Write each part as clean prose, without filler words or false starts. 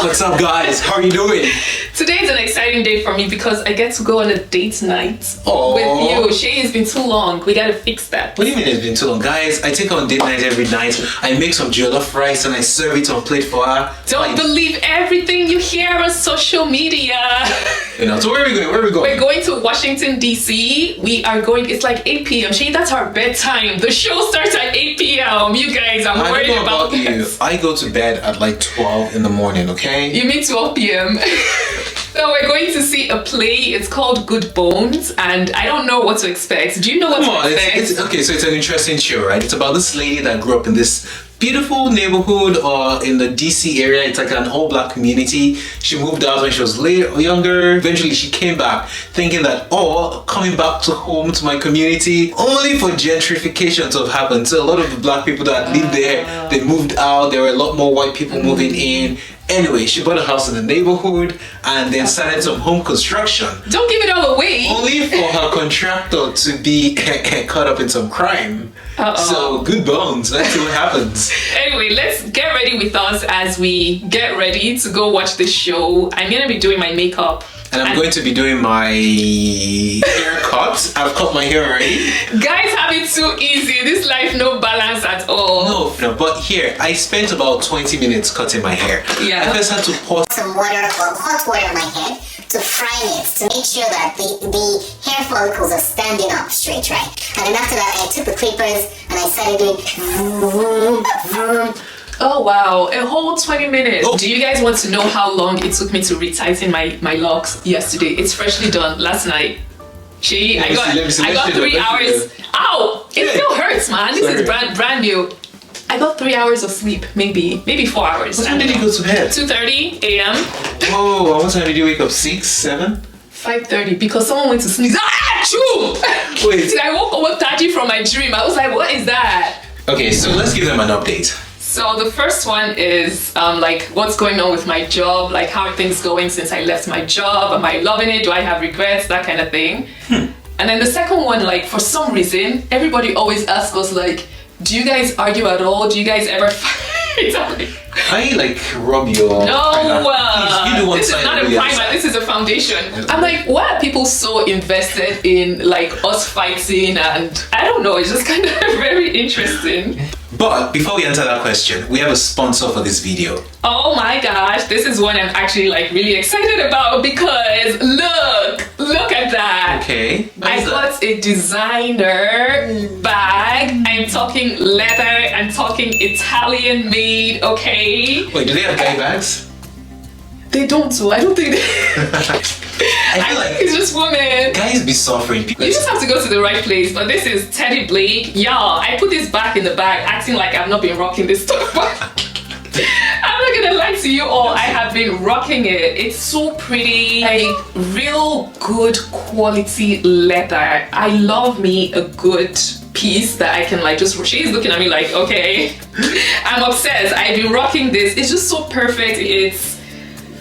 What's up, guys? How are you doing? Today is an exciting day for me because I get to go on a date night Aww. with you. Shay, it's been too long. We gotta fix that. What do you mean it's been too long? Guys, I take her on date night every night. I make some jollof rice and I serve it on plate for her. Don't believe everything you hear on social media. You know, so where are we going? Where are we going? We're going to Washington, D.C. We are going, it's like 8 p.m. Shay, that's our bedtime. The show starts at 8 p.m. You guys, I'm worried about you. this. I go to bed at like 12 in the morning, okay? You mean 12 p.m.? So we're going to see a play. It's called Good Bones, and I don't know what to expect. Do you know what to expect? Okay, so it's an interesting show, right? It's about this lady that grew up in this beautiful neighborhood or in the DC area. It's like an all-black community. She moved out when she was younger. Eventually she came back thinking that, coming back to home, to my community, only for gentrification to have happened. So a lot of the black people that lived there, they moved out. There were a lot more white people moving in. Anyway, she bought a house in the neighborhood and then started some home construction. Don't give it all away. Only for her contractor to be caught up in some crime. So, good bones. Let's see what happens. Anyway, let's get ready with us as we get ready to go watch the show. I'm going to be doing my makeup. And I'm going to be doing my haircut. I've cut my hair already. Guys have it too easy. This life, no balance at all. No, but here, I spent about 20 minutes cutting my hair. Yeah. I first had to pour some water, hot water on my head to prime it, to make sure that the hair follicles are standing up straight, right? And then after that, I took the clippers and I started doing vroom, vroom. Oh wow, a whole 20 minutes. Do you guys want to know how long it took me to retighten my locks yesterday? It's freshly done last night. I got 3 hours. Ow! It still hurts, man. This is brand new. I got 3 hours of sleep, maybe 4 hours. What time did you go to bed? 2:30 a.m. Oh, what time did you wake up? 6, 7? 5:30 because someone went to sneeze. Achoo! Wait. I woke up 30 from my dream. I was like, what is that? Okay, so let's give them an update. So the first one is like what's going on with my job, like how are things going since I left my job, am I loving it, do I have regrets, that kind of thing. And then the second one, like for some reason, everybody always asks us like, do you guys argue at all? Do you guys ever fight? I like rub your this is not a primer, this is a foundation. I'm like, why are people so invested in like us fighting? And I don't know, it's just kind of very interesting. But before we answer that question, we have a sponsor for this video. Oh my gosh, this is one I'm actually like really excited about because look at that. Okay. I got a designer bag. I'm talking leather, I'm talking Italian made, okay? Wait, do they have guy bags? They don't do. I don't think they I feel like it's just women. Guys be suffering. You just have to go to the right place. But this is Teddy Blake. Y'all, I put this back in the bag acting like I've not been rocking this stuff. I'm not gonna lie to you all, I have been rocking it. It's so pretty, like real good quality leather. I love me a good piece that I can like just, she's looking at me like, okay, I'm obsessed. I've been rocking this. It's just so perfect. It's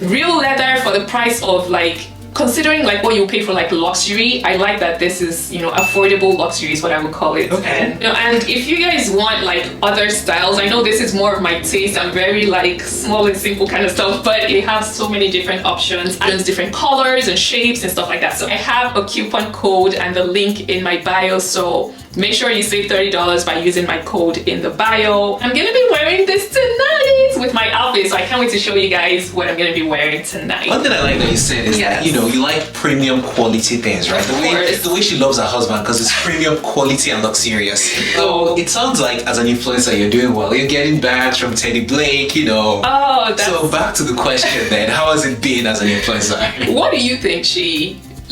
real leather for the price of like, considering like what you pay for like luxury. I like that this is, you know, affordable luxury is what I would call it. Okay. And, you know, and if you guys want like other styles, I know this is more of my taste. I'm very like small and simple kind of stuff, but it has so many different options and different colors and shapes and stuff like that. So I have a coupon code and the link in my bio. So make sure you save $30 by using my code in the bio. I'm gonna be wearing this tonight with my outfit, so I can't wait to show you guys what I'm gonna be wearing tonight. One thing I like that you said is that, you know, you like premium quality things, right? The way she loves her husband because it's premium quality and luxurious. So it sounds like as an influencer you're doing well. You're getting bags from Teddy Blake, you know. So back to the question then, how has it been as an influencer? What do you think,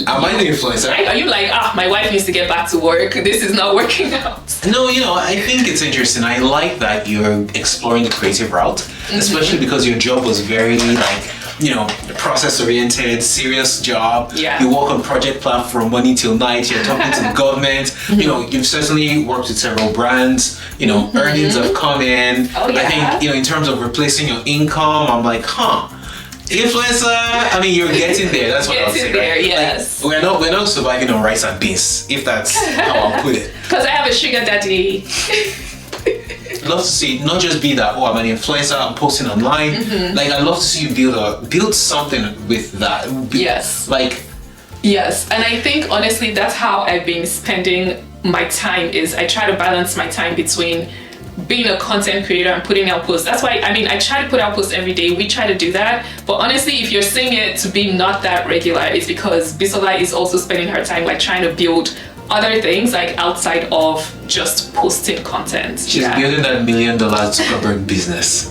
Am I the influencer? Are you like, my wife needs to get back to work, this is not working out? No, you know, I think it's interesting. I like that you're exploring the creative route, especially because your job was very like, you know, process-oriented, serious job. Yeah. You work on project plan from morning till night. You're talking to the government. You know, you've certainly worked with several brands. You know, earnings have come in. Oh, yeah. I think, you know, in terms of replacing your income, I'm like, influencer, I mean, you're getting there. That's what I'll say, right? Yes. Like, we're not surviving on rice and beans, if that's how I'll put it. Because I have a sugar daddy. love to see not just be that, oh, I'm an influencer, I'm posting online. Like, I love to see you build something with that. Yes. Like, yes. And I think honestly that's how I've been spending my time. Is I try to balance my time between being a content creator and putting out posts. That's why, I mean, I try to put out posts every day. We try to do that. But honestly, if you're seeing it to be not that regular, it's because Bisola is also spending her time like trying to build other things like outside of just posting content. She's building that $1 million Zuckerberg business.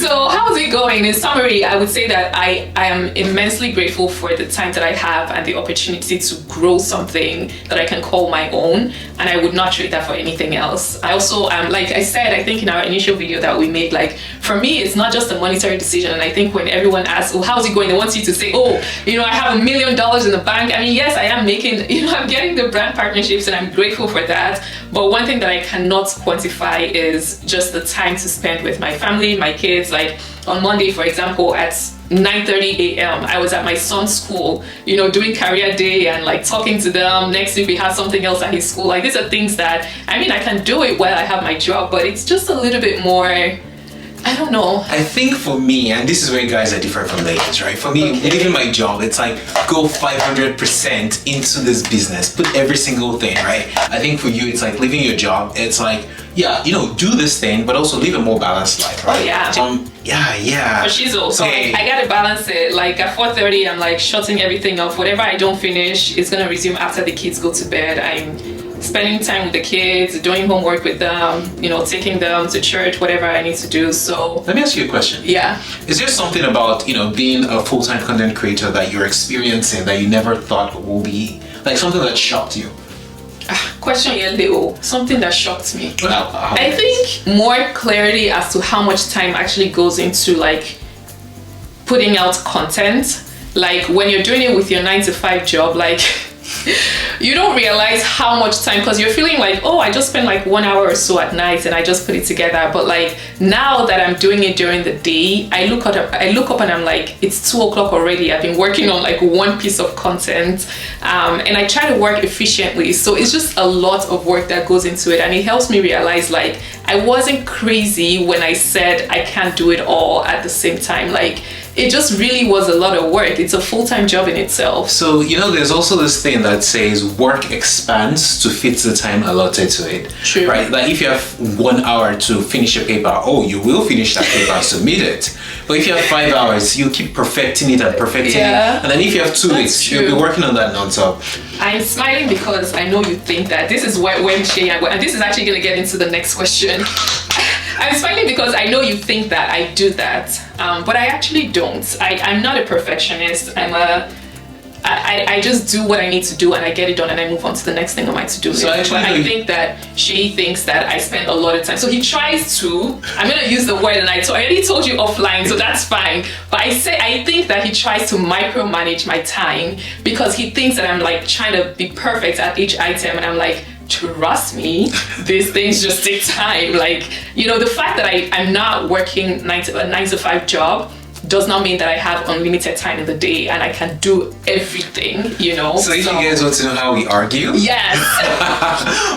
So how's it going? In summary, I would say that I am immensely grateful for the time that I have and the opportunity to grow something that I can call my own, and I would not trade that for anything else. I also am, like I said, I think in our initial video that we made, like for me, it's not just a monetary decision. And I think when everyone asks, oh, how's it going? They want you to say, oh, you know, I have $1 million in the bank. I mean, yes, I am making, you know, I'm getting the brand partnerships and I'm grateful for that. But one thing that I cannot quantify is just the time to spend with my family, my kids. Like on Monday, for example, at 9:30 a.m. I was at my son's school, you know, doing career day and like talking to them. Next week we have something else at his school. Like these are things that, I mean, I can do it while I have my job, but it's just a little bit more, I don't know. I think for me, and this is where guys are different from ladies, right? For me, leaving my job, it's like go 500% into this business, put every single thing, right? I think for you, it's like leaving your job. It's like, yeah, you know, do this thing, but also live a more balanced life, right? Oh, yeah. Yeah. But she's also like, I gotta balance it. Like at 4:30, I'm like shutting everything off. Whatever I don't finish is gonna resume after the kids go to bed. I'm spending time with the kids, doing homework with them, you know, taking them to church, whatever I need to do. So let me ask you a question. Yeah. Is there something about, you know, being a full-time content creator that you're experiencing that you never thought will be, like something that shocked you? Question Leo, something that shocked me. I think more clarity as to how much time actually goes into like putting out content. Like when you're doing it with your 9-to-5 job, like you don't realize how much time, because you're feeling like, oh, I just spent like 1 hour or so at night and I just put it together. But like now that I'm doing it during the day, I look up and I'm like, it's 2 o'clock already. I've been working on like one piece of content, and I try to work efficiently. So it's just a lot of work that goes into it, and it helps me realize like I wasn't crazy when I said I can't do it all at the same time. Like it just really was a lot of work. It's a full-time job in itself. So, you know, there's also this thing that says work expands to fit the time allotted to it. True. Right? Like if you have 1 hour to finish a paper, oh, you will finish that paper and submit it. But if you have 5 hours, you keep perfecting it and perfecting it. And then if you have 2 weeks, you'll be working on that non-stop. I'm smiling because I know you think that this is when Shay, and this is actually going to get into the next question. I'm smiling because I know you think that I do that, but I actually don't. I'm not a perfectionist. I just do what I need to do and I get it done and I move on to the next thing on my to-do list. So actually, but I think that Shay thinks that I spend a lot of time. So he tries to, I'm going to use the word, and I already told you offline, so that's fine. But I think that he tries to micromanage my time because he thinks that I'm like trying to be perfect at each item, and I'm like, trust me, these things just take time. Like, you know, the fact that I'm not working a 9-to-5 job does not mean that I have unlimited time in the day and I can do everything, you know. So if you guys want to know how we argue, yes,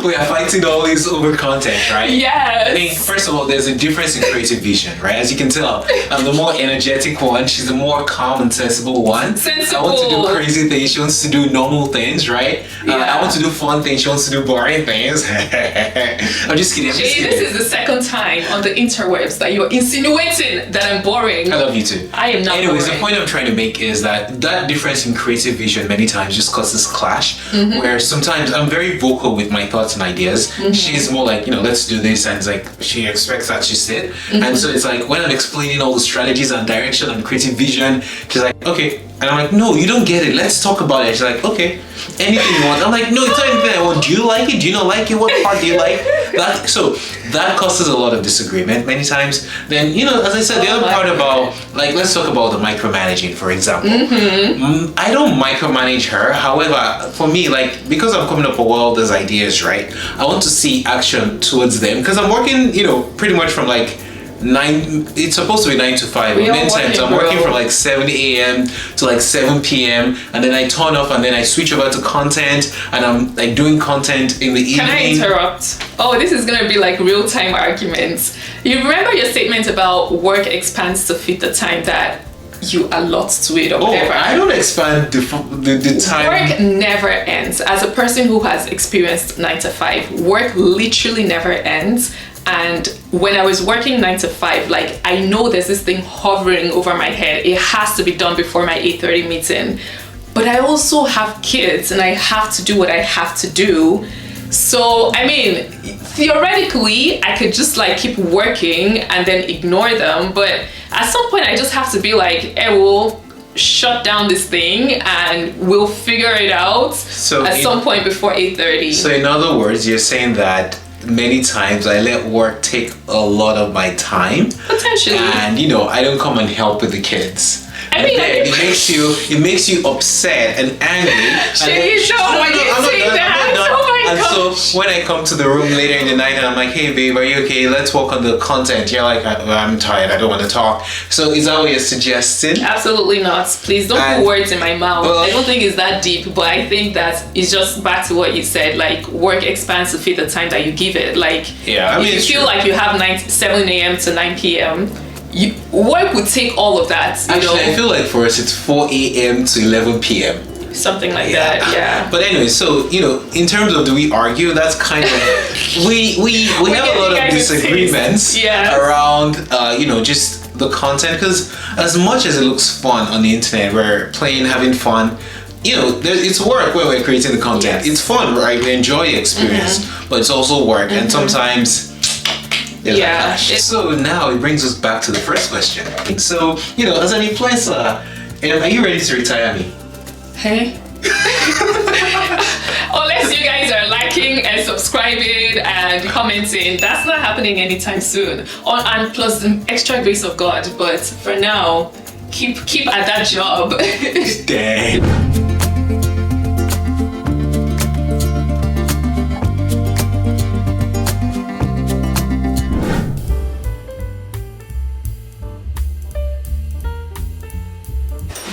we are fighting always over content, right? Yes. I think first of all, there's a difference in creative vision, right? As you can tell, I'm the more energetic one. She's the more calm and sensible one. Sensible. I want to do crazy things. She wants to do normal things, right? I want to do fun things. She wants to do boring things. I'm just kidding. Jay, this is the second time on the interwebs that you're insinuating that I'm boring. I love you too. I am not. Anyways, boring. the point I'm trying to make is that difference in creative vision many times just causes clash. Where sometimes I'm very vocal with my thoughts and ideas. She's more like, you know, let's do this, and it's like she expects that she's it. And so it's like when I'm explaining all the strategies and direction and creative vision, she's like, okay. And I'm like, no, you don't get it. Let's talk about it. She's like, okay, anything you want. I'm like, no, it's not anything I want. Do you like it? Do you not like it? What part do you like? So that causes a lot of disagreement many times. Then, you know, as I said, the other part about, like, let's talk about the micromanaging, for example. I don't micromanage her. However, for me, like, because I'm coming up with all those ideas, right? I want to see action towards them because I'm working, you know, pretty much from like it's supposed to be 9 to 5. We And are then times working, I'm working bro. from like 7 a.m. to like 7 p.m. and then I turn off and then I switch over to content and I'm like doing content in the evening. Can I interrupt? Oh, this is gonna be like real-time arguments. You remember your statement about work expands to fit the time that you allot to it or whatever? I don't expand the time. Work never ends. As a person who has experienced 9 to 5, work literally never ends. And when I was working 9 to 5, like I know there's this thing hovering over my head. It has to be done before my 8:30 meeting. But I also have kids and I have to do what I have to do. So, I mean, theoretically, I could just like keep working and then ignore them. But at some point, I just have to be like, hey, we'll shut down this thing and we'll figure it out at some point before 8:30. So, in other words, you're saying that many times I let work take a lot of my time. Potentially. And, you know, I don't come and help with the kids. I mean, it makes you upset and angry. And so when I come to the room later in the night and I'm like, hey babe, are you okay? Let's work on the content. You're like, I'm tired, I don't want to talk. So is that what you're suggesting? Absolutely not. Please don't put words in my mouth. I don't think it's that deep, but I think that it's just back to what you said, like work expands to fit the time that you give it. Like, yeah, I mean, if you feel like you have 7 a.m. to 9 p.m., work would take all of that. Actually, I feel like for us it's 4 a.m. to 11 p.m. Something like that, yeah. But anyway, so you know, in terms of do we argue, that's kind of we have a lot of disagreements around you know, just the content, because as much as it looks fun on the internet, we're playing, having fun. You know, it's work when we're creating the content. It's fun, right? We enjoy the experience, but it's also work, and sometimes. So now it brings us back to the first question. So, you know, as an influencer, are you ready to retire me? Hey? Unless you guys are liking and subscribing and commenting, that's not happening anytime soon. And plus the extra grace of God. But for now, keep at that job. Dang.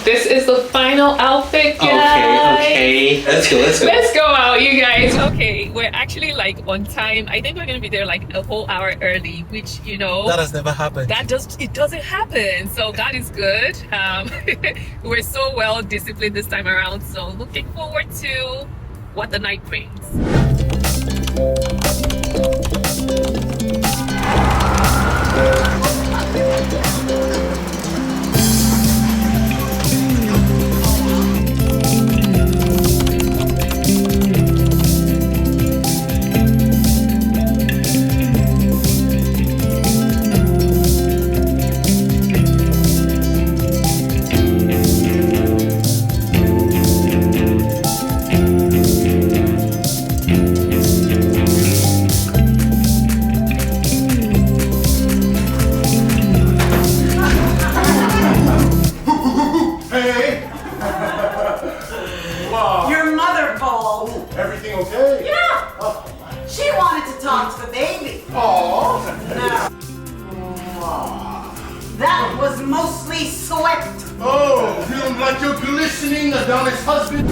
This is the final outfit, guys. Okay. Let's go. Let's go out, you guys. Okay, we're actually like on time. I think we're gonna be there like a whole hour early, which, you know, that has never happened. It doesn't happen. So God is good. We're so well disciplined this time around. So looking forward to what the night brings. That was mostly sweat. Oh, you don't like your glistening Adonis husband?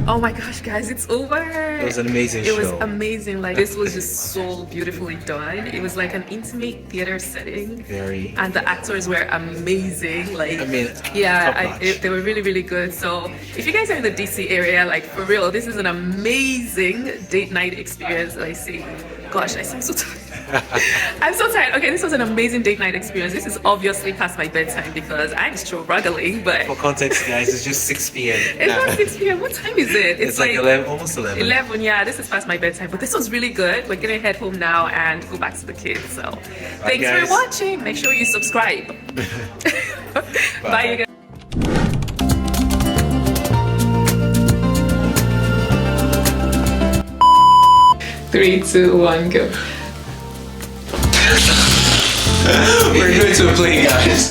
Oh my gosh, guys, it's over. It was an amazing show. It was amazing. Like, this was just so beautifully done. It was like an intimate theater setting. Very. And the actors were amazing. Like, I mean, yeah, they were really, really good. So if you guys are in the DC area, like for real, this is an amazing date night experience that I see. Gosh, I sound so tired. I'm so tired. Okay, this was an amazing date night experience. This is obviously past my bedtime because I'm struggling, but for context, guys, it's just 6 p.m. It's not 6 p.m. What time is it? It's like 11, almost 11. 11, yeah, this is past my bedtime, but this was really good. We're gonna head home now and go back to the kids. So thanks for watching. Make sure you subscribe. Bye, you guys. Three, two, one, go. We're going to play, guys.